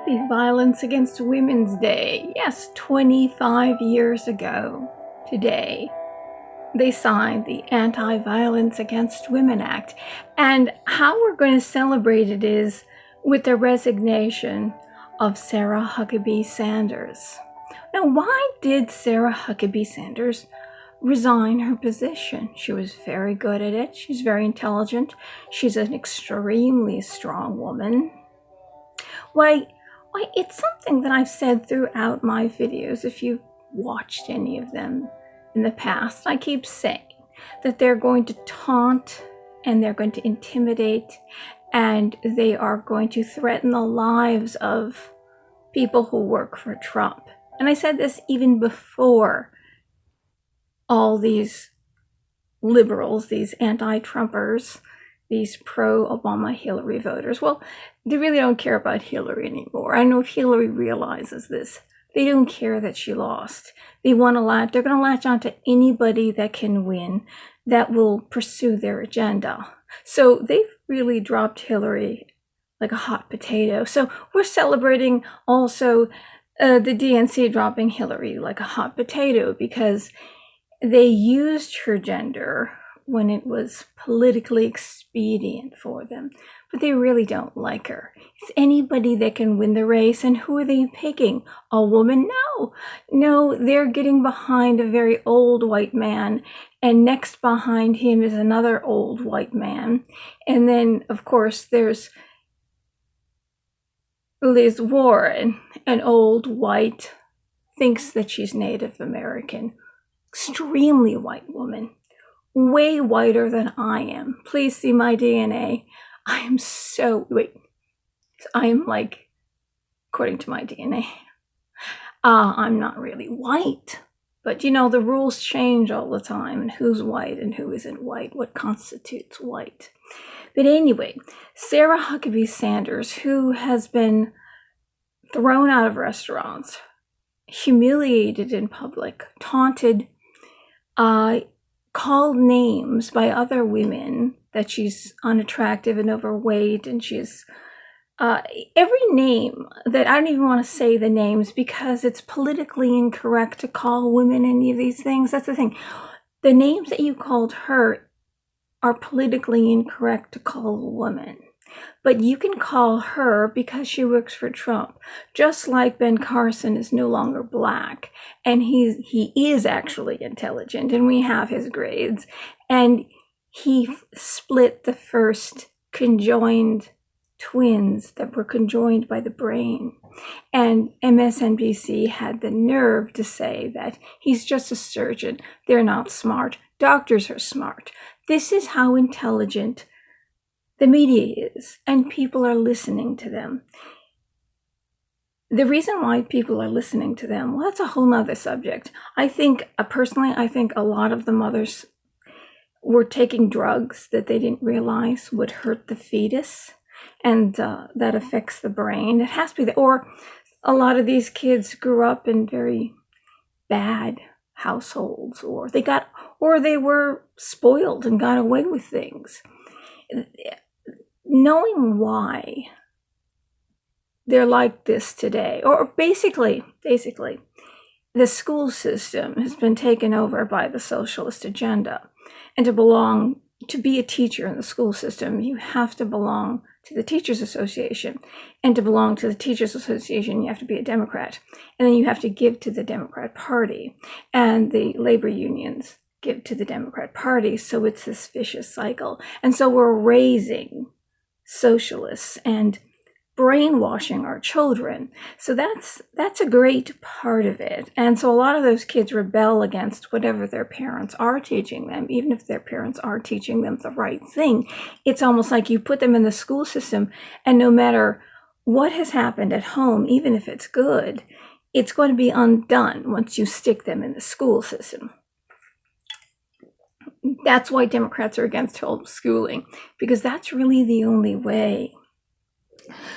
Happy Violence Against Women's Day. Yes, 25 years ago today, they signed the Anti-Violence Against Women Act. And how we're going to celebrate it is with the resignation of Sarah Huckabee Sanders. Now, why did Sarah Huckabee Sanders resign her position? She was very good at it. She's very intelligent. She's an extremely strong woman. Why, it's something that I've said throughout my videos. If you've watched any of them in the past, I keep saying that they're going to taunt and they're going to intimidate and they are going to threaten the lives of people who work for Trump. And I said this even before all these liberals, these anti-Trumpers, these pro-Obama Hillary voters, well, they really don't care about Hillary anymore. I know if Hillary realizes this, they don't care that she lost. They're going to latch on to anybody that can win, that will pursue their agenda. So they've really dropped Hillary like a hot potato. So we're celebrating also the DNC dropping Hillary like a hot potato because they used her gender when it was politically expedient for them, but they really don't like her. It's anybody that can win the race, and who are they picking? A woman? No, they're getting behind a very old white man, and next behind him is another old white man. And then, of course, there's Liz Warren, an old white, thinks that she's Native American, extremely white woman. Way whiter than I am. Please see my DNA. I am like, according to my DNA, I'm not really white. But you know, the rules change all the time, and who's white and who isn't white, what constitutes white. But anyway, Sarah Huckabee Sanders, who has been thrown out of restaurants, humiliated in public, taunted, called names by other women that she's unattractive and overweight, and she's every name that I don't even want to say the names because it's politically incorrect to call women any of these things. That's the thing. The names that you called her are politically incorrect to call a woman. But you can call her because she works for Trump. Just like Ben Carson is no longer black, and he is actually intelligent, and we have his grades. And he split the first conjoined twins that were conjoined by the brain. And MSNBC had the nerve to say that he's just a surgeon. They're not smart. Doctors are smart. This is how intelligent the media is, and people are listening to them. The reason why people are listening to them, well, that's a whole nother subject. I think, personally, I think a lot of the mothers were taking drugs that they didn't realize would hurt the fetus, and that affects the brain. It has to be that, or a lot of these kids grew up in very bad households, or they were spoiled and got away with things. Knowing why they're like this today, or basically, the school system has been taken over by the socialist agenda. And to be a teacher in the school system, you have to belong to the Teachers Association. And to belong to the Teachers Association, you have to be a Democrat. And then you have to give to the Democrat Party. And the labor unions give to the Democrat Party. So it's this vicious cycle. And so we're raising socialists and brainwashing our children. So that's a great part of it. And so a lot of those kids rebel against whatever their parents are teaching them, even if their parents are teaching them the right thing. It's almost like you put them in the school system, and no matter what has happened at home, even if it's good, it's going to be undone once you stick them in the school system. That's why Democrats are against homeschooling, because that's really the only way.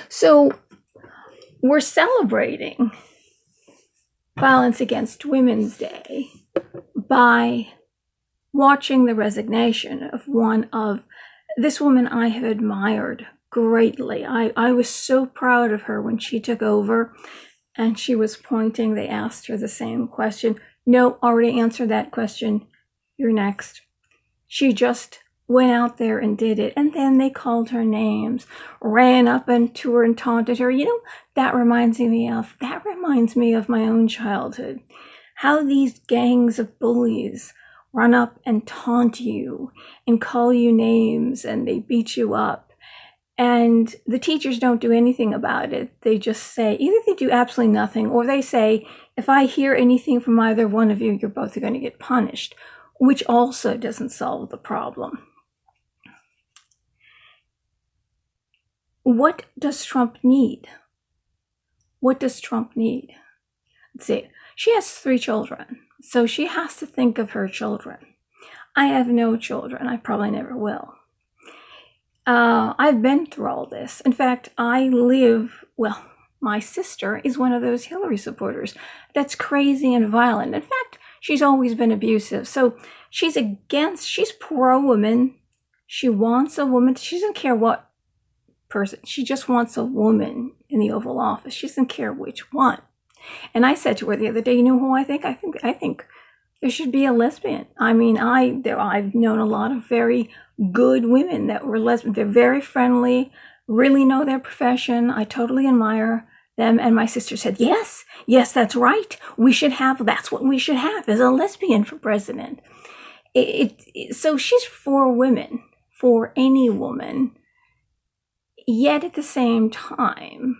So we're celebrating Violence Against Women's Day by watching the resignation of this woman I have admired greatly. I was so proud of her when she took over and she was pointing. They asked her the same question. No, already answered that question. You're next. She just went out there and did it. And then they called her names, ran up and to her and taunted her. You know, that reminds me of my own childhood. How these gangs of bullies run up and taunt you and call you names and they beat you up. And the teachers don't do anything about it. They just say, either they do absolutely nothing, or they say, if I hear anything from either one of you, you're both going to get punished, which also doesn't solve the problem. What does Trump need? What does Trump need? Let's see. She has 3 children, so she has to think of her children. I have no children. I probably never will. I've been through all this. In fact, my sister is one of those Hillary supporters that's crazy and violent. In fact, she's always been abusive. So she's pro-woman. She wants a woman. She doesn't care what person. She just wants a woman in the Oval Office. She doesn't care which one. And I said to her the other day, you know who I think? I think there should be a lesbian. I mean, I've known a lot of very good women that were lesbian. They're very friendly, really know their profession. I totally admire them. And my sister said, yes, that's right. That's what we should have, is a lesbian for president. So she's for women, for any woman. Yet at the same time,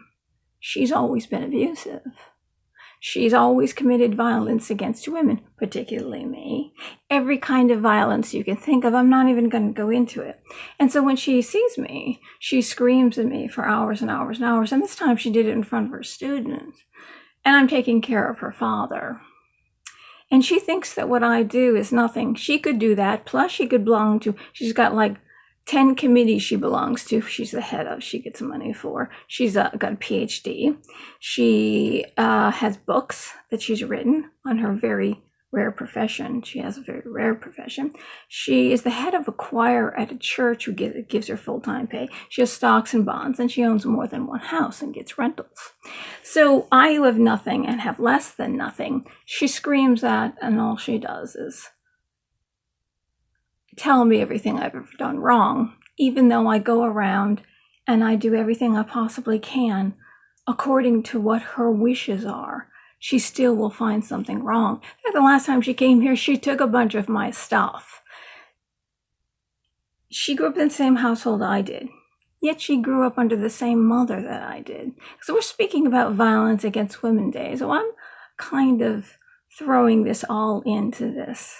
she's always been abusive. She's always committed violence against women, particularly me. Every kind of violence you can think of. I'm not even going to go into it. And so when she sees me, she screams at me for hours and hours and hours. And this time she did it in front of her students. And I'm taking care of her father. And she thinks that what I do is nothing. She could do that. Plus she's got like 10 committees she belongs to. She's the head of. She gets money for. She's got a PhD. She has books that she's written on her very rare profession. She has a very rare profession. She is the head of a choir at a church who gives her full-time pay. She has stocks and bonds, and she owns more than one house and gets rentals. So I, who have nothing and have less than nothing, she screams at, and all she does is tell me everything I've ever done wrong, even though I go around and I do everything I possibly can according to what her wishes are. She still will find something wrong. The last time she came here, she took a bunch of my stuff. She grew up in the same household I did, yet she grew up under the same mother that I did. So we're speaking about Violence Against Women Day, so I'm kind of throwing this all into this.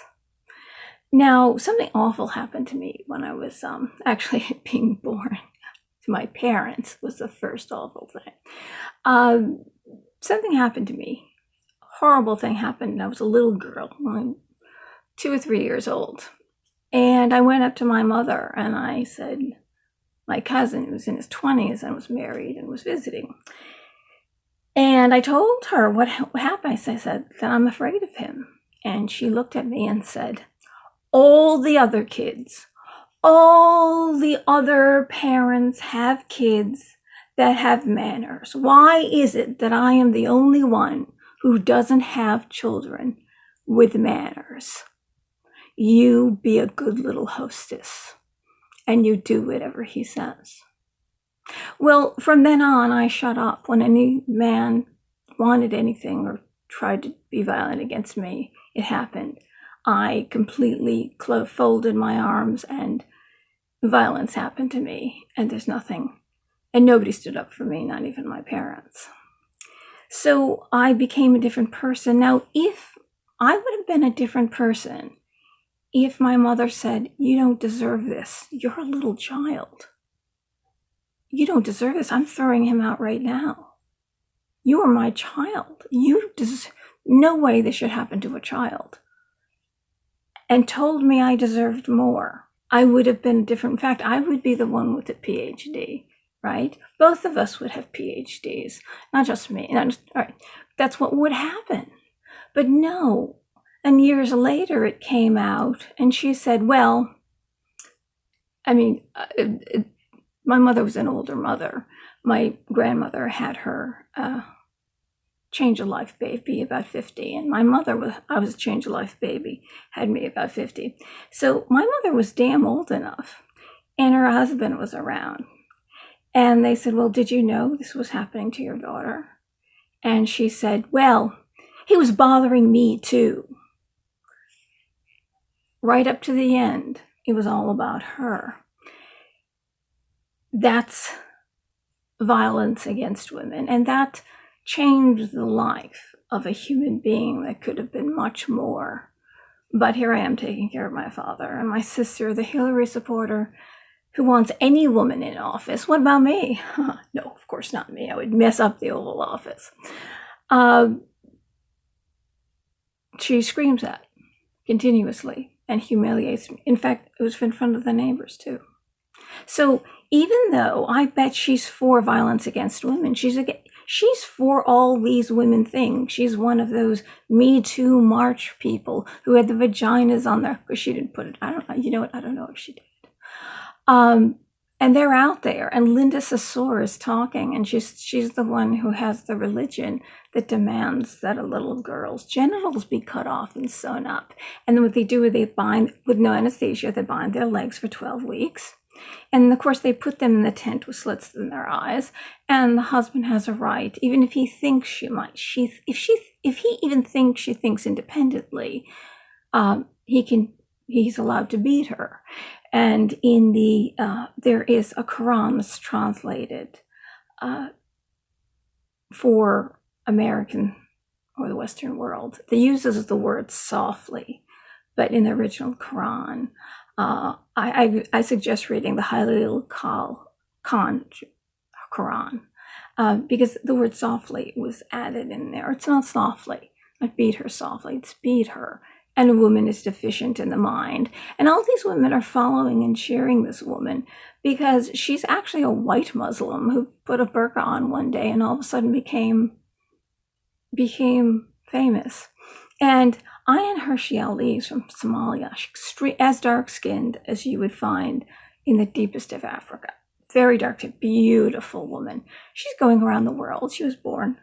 Now, something awful happened to me when I was actually being born. To my parents was the first awful thing. Something happened to me. A horrible thing happened. I was a little girl, 2 or 3 years old. And I went up to my mother and I said, my cousin, who was in his 20s and was married and was visiting. And I told her what happened. I said that I'm afraid of him. And she looked at me and said, all the other kids, all the other parents have kids that have manners. Why is it that I am the only one who doesn't have children with manners? You be a good little hostess and you do whatever he says. Well, from then on, I shut up. When any man wanted anything or tried to be violent against me, it happened. I completely folded my arms and violence happened to me, and there's nothing. And nobody stood up for me, not even my parents. So I became a different person. Now, if I would have been a different person, if my mother said, you don't deserve this, you're a little child. You don't deserve this. I'm throwing him out right now. You are my child. No way this should happen to a child. And told me I deserved more, I would have been different. In fact, I would be the one with a PhD, right? Both of us would have PhDs, not just me. All right, that's what would happen. But no, and years later it came out, and she said, well, I mean, my mother was an older mother. My grandmother had her change of life baby about 50, and I was a change of life baby, had me about 50. So my mother was damn old enough, and her husband was around. And they said, well, did you know this was happening to your daughter? And she said, well, he was bothering me too. Right up to the end, it was all about her. That's violence against women, and that changed the life of a human being that could have been much more. But here I am taking care of my father, and my sister, the Hillary supporter, who wants any woman in office. What about me? No, of course not me. I would mess up the Oval Office. She screams at continuously and humiliates me. In fact, it was in front of the neighbors too. So even though I bet she's for violence against women, she's for all these women things. She's one of those Me Too March people who had the vaginas on there, because she didn't put it. I don't know. You know what? I don't know if she did. And they're out there, and Linda Sassour is talking, and she's the one who has the religion that demands that a little girl's genitals be cut off and sewn up. And then what they do is they bind, with no anesthesia, they bind their legs for 12 weeks. And of course, they put them in the tent with slits in their eyes. And the husband has a right, even if he thinks she might, if he even thinks she thinks independently, he's allowed to beat her. And in the there is a Quran that's translated for American or the Western world that uses the word softly, but in the original Quran, I suggest reading the Halil Khan Quran, because the word softly was added in there. It's not softly, not beat her softly, it's beat her. And a woman is deficient in the mind. And all these women are following and cheering this woman because she's actually a white Muslim who put a burqa on one day and all of a sudden became famous. And Ayaan Hirsi Ali is from Somalia. She's as dark-skinned as you would find in the deepest of Africa. Very dark, beautiful woman. She's going around the world. She was born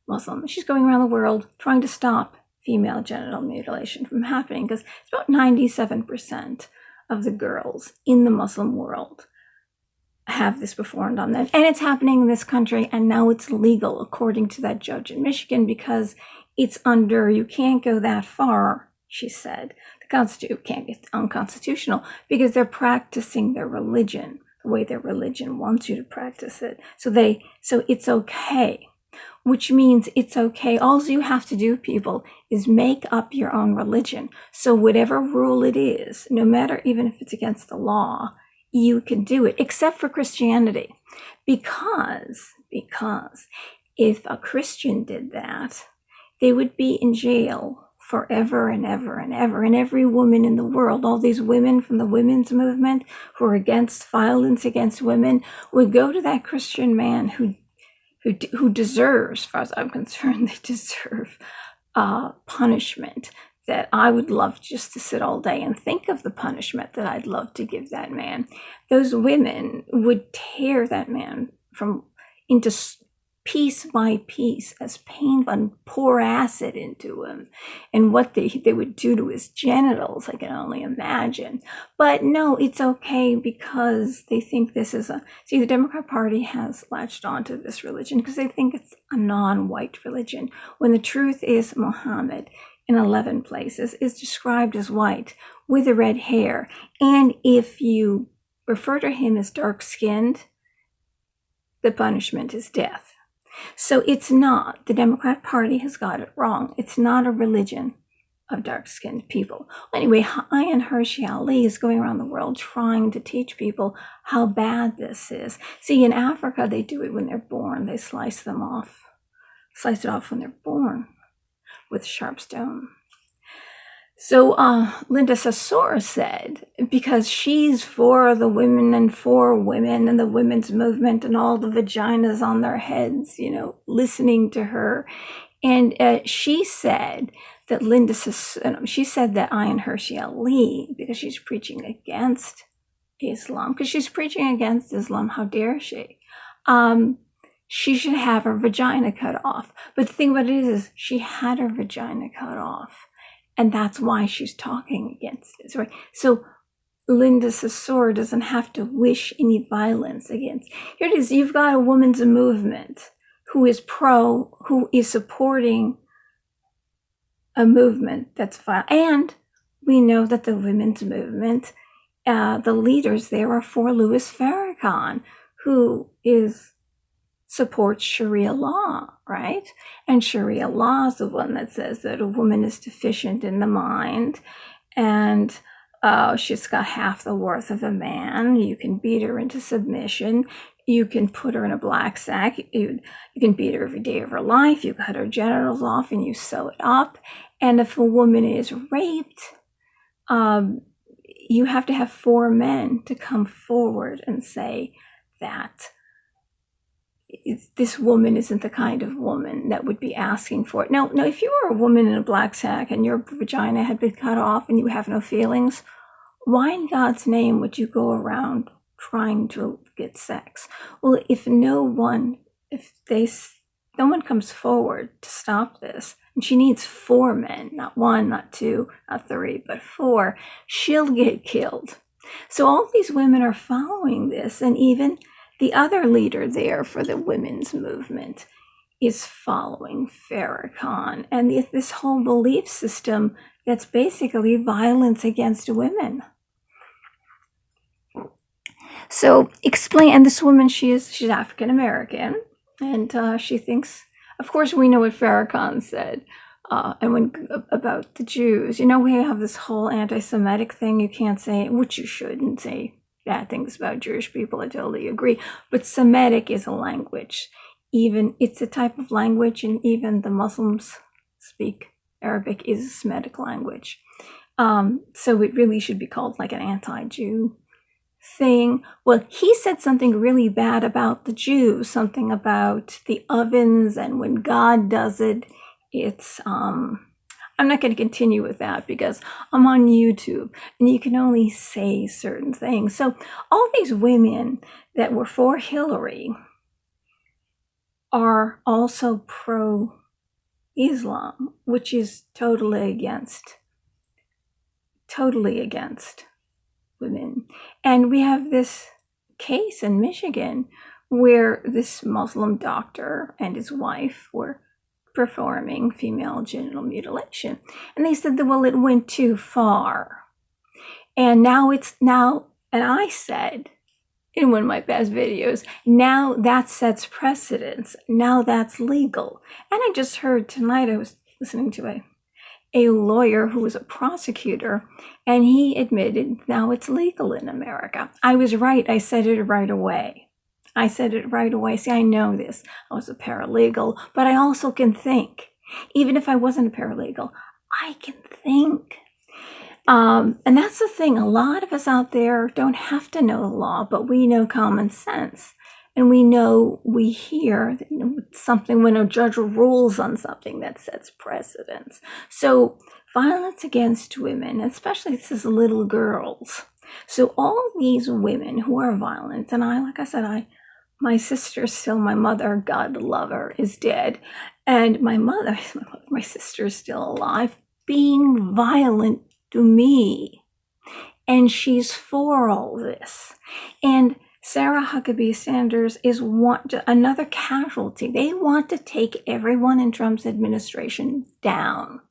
Muslim. She's going around the world trying to stop female genital mutilation from happening, because it's about 97% of the girls in the Muslim world have this performed on them. And it's happening in this country, and now it's legal, according to that judge in Michigan, because it's you can't go that far, she said. The Constitution can't get unconstitutional because they're practicing their religion the way their religion wants you to practice it. So it's okay. Which means it's okay. All you have to do, people, is make up your own religion. So whatever rule it is, no matter even if it's against the law, you can do it, except for Christianity. Because if a Christian did that, they would be in jail forever and ever and ever. And every woman in the world, all these women from the women's movement who are against violence against women, would go to that Christian man who deserves, as far as I'm concerned, they deserve punishment that I would love just to sit all day and think of the punishment that I'd love to give that man. Those women would tear that man into piece by piece as painful and pour acid into him. And what they would do to his genitals, I can only imagine. But no, it's okay because they think this is the Democrat Party has latched onto this religion because they think it's a non-white religion, when the truth is Muhammad in 11 places is described as white with the red hair. And if you refer to him as dark-skinned, the punishment is death. So it's not, the Democrat Party has got it wrong. It's not a religion of dark-skinned people. Anyway, Ayaan Hirsi Ali is going around the world trying to teach people how bad this is. See, in Africa, they do it when they're born. They slice it off when they're born with a sharp stone. So Linda Sassour said, because she's for the women and for women and the women's movement and all the vaginas on their heads, listening to her. And she said that she said that Ayaan Hirsi Ali, because she's preaching against Islam, because she's preaching against Islam. How dare she? She should have her vagina cut off. But the thing about it is she had her vagina cut off. And that's why she's talking against this, right? So Linda Saussure doesn't have to wish any violence against. Here it is. You've got a women's movement who is supporting a movement that's violent. And we know that the women's movement, the leaders there are for Louis Farrakhan, who supports Sharia law, right? And Sharia law is the one that says that a woman is deficient in the mind and she's got half the worth of a man. You can beat her into submission. You can put her in a black sack. You can beat her every day of her life. You cut her genitals off and you sew it up. And if a woman is raped, you have to have 4 men to come forward and say that this woman isn't the kind of woman that would be asking for it. Now, if you were a woman in a black sack and your vagina had been cut off and you have no feelings, why in God's name would you go around trying to get sex? Well, if no one comes forward to stop this, and she needs 4 men, not 1, not 2, not 3, but 4, she'll get killed. So all these women are following this, and even the other leader there for the women's movement is following Farrakhan and this whole belief system that's basically violence against women. So explain, and this woman, she's African American, and she thinks, of course, we know what Farrakhan said, about the Jews. We have this whole anti-Semitic thing. You can't say, which you shouldn't say, bad things about Jewish people. I totally agree. But Semitic is a language. It's a type of language, and even the Muslims speak Arabic is a Semitic language. So it really should be called like an anti-Jew thing. Well, he said something really bad about the Jews, something about the ovens, and when God does it, it's I'm not going to continue with that because I'm on YouTube and you can only say certain things. So all these women that were for Hillary are also pro-Islam, which is totally against women. And we have this case in Michigan where this Muslim doctor and his wife were performing female genital mutilation. And they said that, well, it went too far. And and I said in one of my past videos, now that sets precedence. Now that's legal. And I just heard tonight, I was listening to a lawyer who was a prosecutor, and he admitted now it's legal in America. I was right. I said it right away. See, I know this. I was a paralegal, but I also can think. Even if I wasn't a paralegal, I can think. And that's the thing. A lot of us out there don't have to know the law, but we know common sense. And we hear something when a judge rules on something that sets precedence. So violence against women, especially this is little girls. So all these women who are violent, and my sister's still, my mother, God love her, is dead. And my sister is still alive, being violent to me. And she's for all this. And Sarah Huckabee Sanders is another casualty. They want to take everyone in Trump's administration down.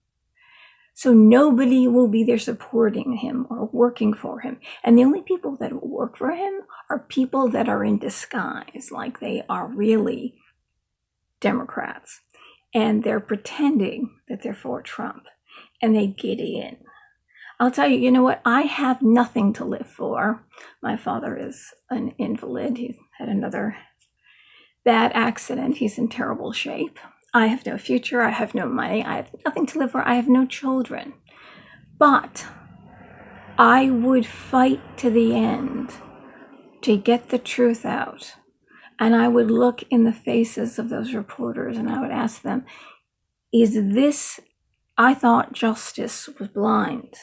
So nobody will be there supporting him or working for him. And the only people that will work for him are people that are in disguise, like they are really Democrats. And they're pretending that they're for Trump. And they get in. I'll tell you, you know what? I have nothing to live for. My father is an invalid. He's had another bad accident. He's in terrible shape. I have no future. I have no money. I have nothing to live for. I have no children. But I would fight to the end to get the truth out. And I would look in the faces of those reporters and I would ask them, I thought justice was blind,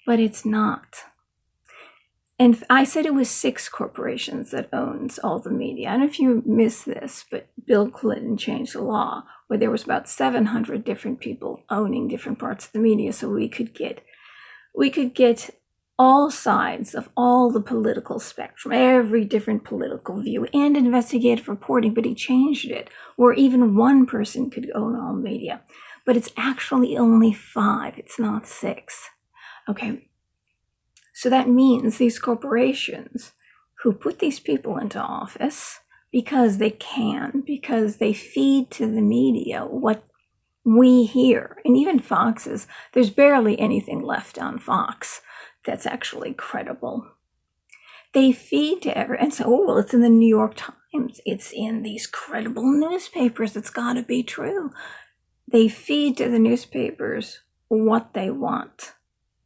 but it's not. And I said it was 6 corporations that owns all the media. I don't know if you missed this, but Bill Clinton changed the law where there was about 700 different people owning different parts of the media, so we could get all sides of all the political spectrum, every different political view, and investigative reporting. But he changed it where even one person could own all media. But it's actually only 5. It's not 6. Okay. So that means these corporations who put these people into office because they can, because they feed to the media what we hear, and even Fox's, there's barely anything left on Fox that's actually credible. They feed to and so, oh, well, it's in the New York Times. It's in these credible newspapers. It's got to be true. They feed to the newspapers what they want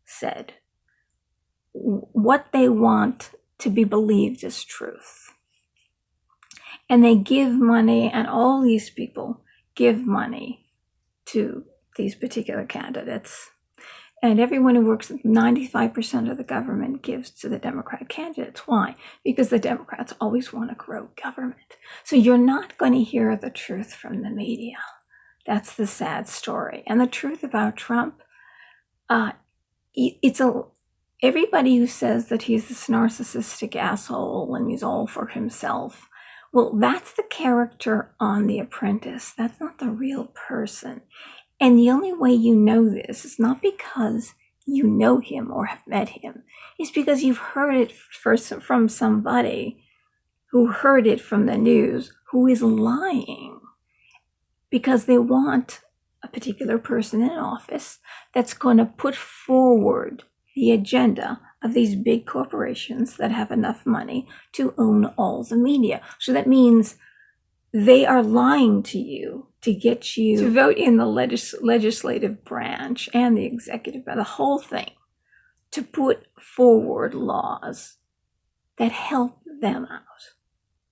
said, what they want to be believed as truth. And they give money, and all these people give money to these particular candidates. And everyone who works, 95% of the government gives to the Democrat candidates. Why? Because the Democrats always want to grow government. So you're not going to hear the truth from the media. That's the sad story. And the truth about Trump, everybody who says that he's this narcissistic asshole and he's all for himself, well, that's the character on The Apprentice. That's not the real person. And the only way you know this is not because you know him or have met him. It's because you've heard it first from somebody who heard it from the news who is lying because they want a particular person in office that's going to put forward the agenda of these big corporations that have enough money to own all the media. So that means they are lying to you to get you to vote in the legislative branch and the executive branch, the whole thing, to put forward laws that help them out,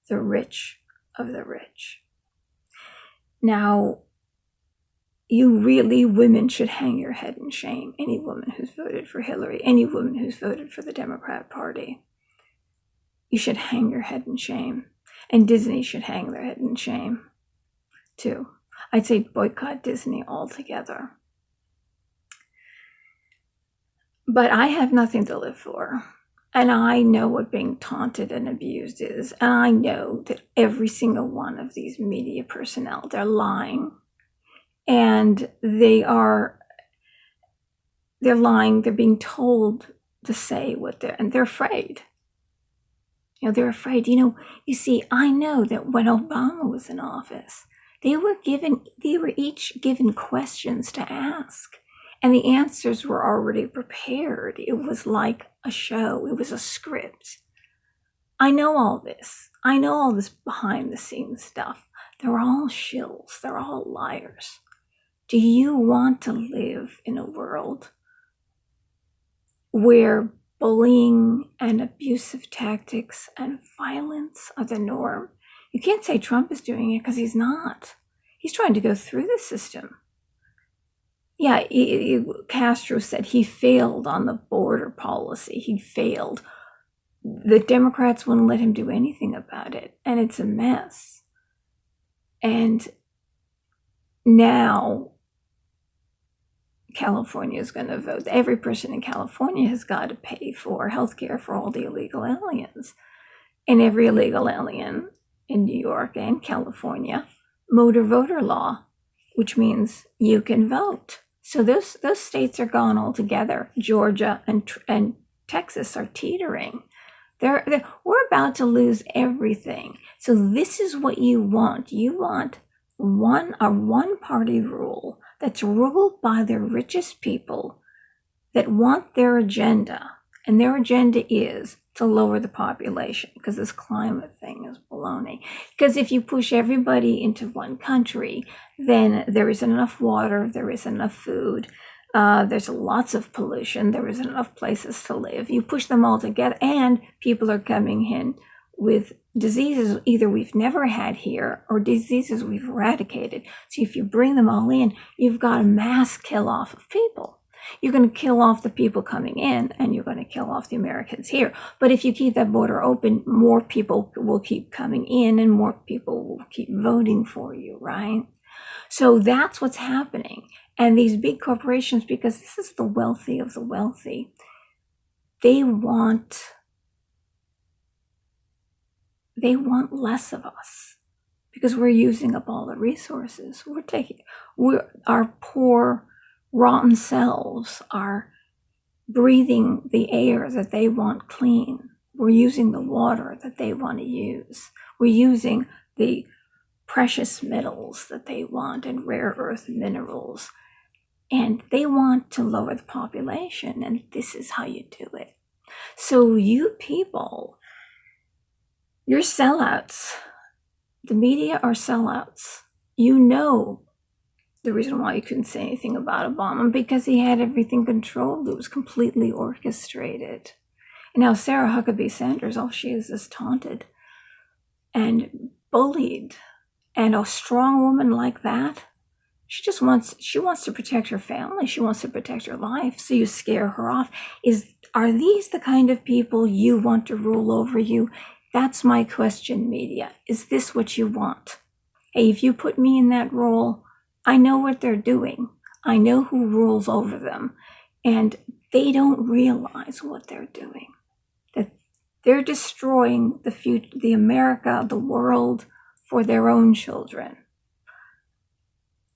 the rich of the rich. Now, women should hang your head in shame. Any woman who's voted for Hillary, any woman who's voted for the Democrat Party, you should hang your head in shame. And Disney should hang their head in shame, too. I'd say boycott Disney altogether. But I have nothing to live for. And I know what being taunted and abused is. And I know that every single one of these media personnel, they're lying. And they're lying. They're being told to say what and they're afraid. They're afraid. You see, I know that when Obama was in office, they were each given questions to ask, and the answers were already prepared. It was like a show. It was a script. I know all this. I know all this behind the scenes stuff. They're all shills. They're all liars. Do you want to live in a world where bullying and abusive tactics and violence are the norm? You can't say Trump is doing it because he's not. He's trying to go through the system. Yeah, Castro said he failed on the border policy. He failed. The Democrats wouldn't let him do anything about it, and it's a mess. And now California is going to vote. Every person in California has got to pay for health care for all the illegal aliens. And every illegal alien in New York and California, motor voter law, which means you can vote. So those states are gone altogether. Georgia and Texas are teetering. We're about to lose everything. So this is what you want. You want a one-party rule that's ruled by the richest people that want their agenda. And their agenda is to lower the population, because this climate thing is baloney. Because if you push everybody into one country, then there isn't enough water, there isn't enough food, there's lots of pollution, there isn't enough places to live. You push them all together, and people are coming in with diseases either we've never had here or diseases we've eradicated. So if you bring them all in, you've got a mass kill off of people. You're going to kill off the people coming in, and you're going to kill off the Americans here. But if you keep that border open, more people will keep coming in, and more people will keep voting for you, right? So that's what's happening. And these big corporations, because this is the wealthy of the wealthy, they want less of us because we're using up all the resources. Our poor, rotten selves are breathing the air that they want clean. We're using the water that they want to use. We're using the precious metals that they want and rare earth minerals. And they want to lower the population, and this is how you do it. So you people, you're sellouts. The media are sellouts. You know the reason why you couldn't say anything about Obama, because he had everything controlled. It was completely orchestrated. And now Sarah Huckabee Sanders, all she is taunted and bullied. And a strong woman like that, she wants to protect her family. She wants to protect her life. So you scare her off. Are these the kind of people you want to rule over you? That's my question, media. Is this what you want? Hey, if you put me in that role, I know what they're doing. I know who rules over them. And they don't realize what they're doing. That they're destroying the future, the America, the world for their own children.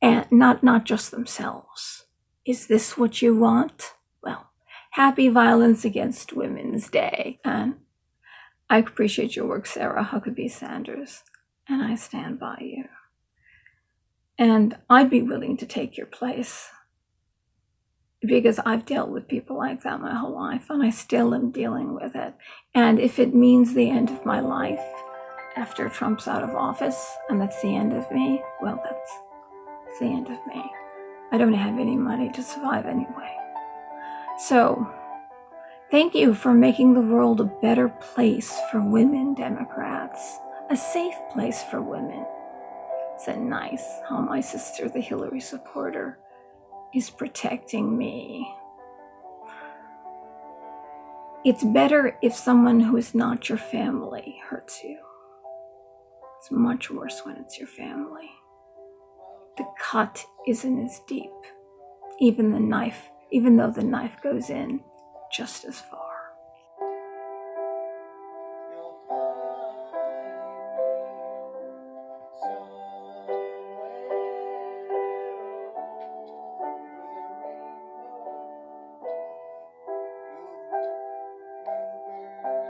And not just themselves. Is this what you want? Well, happy Violence Against Women's Day. And I appreciate your work, Sarah Huckabee Sanders, and I stand by you. And I'd be willing to take your place because I've dealt with people like that my whole life, and I still am dealing with it. And if it means the end of my life after Trump's out of office, and that's the end of me, well, that's the end of me. I don't have any money to survive anyway. So, thank you for making the world a better place for women Democrats, a safe place for women. Isn't it nice how my sister, the Hillary supporter, is protecting me? It's better if someone who is not your family hurts you. It's much worse when it's your family. The cut isn't as deep, even though the knife goes in just as far.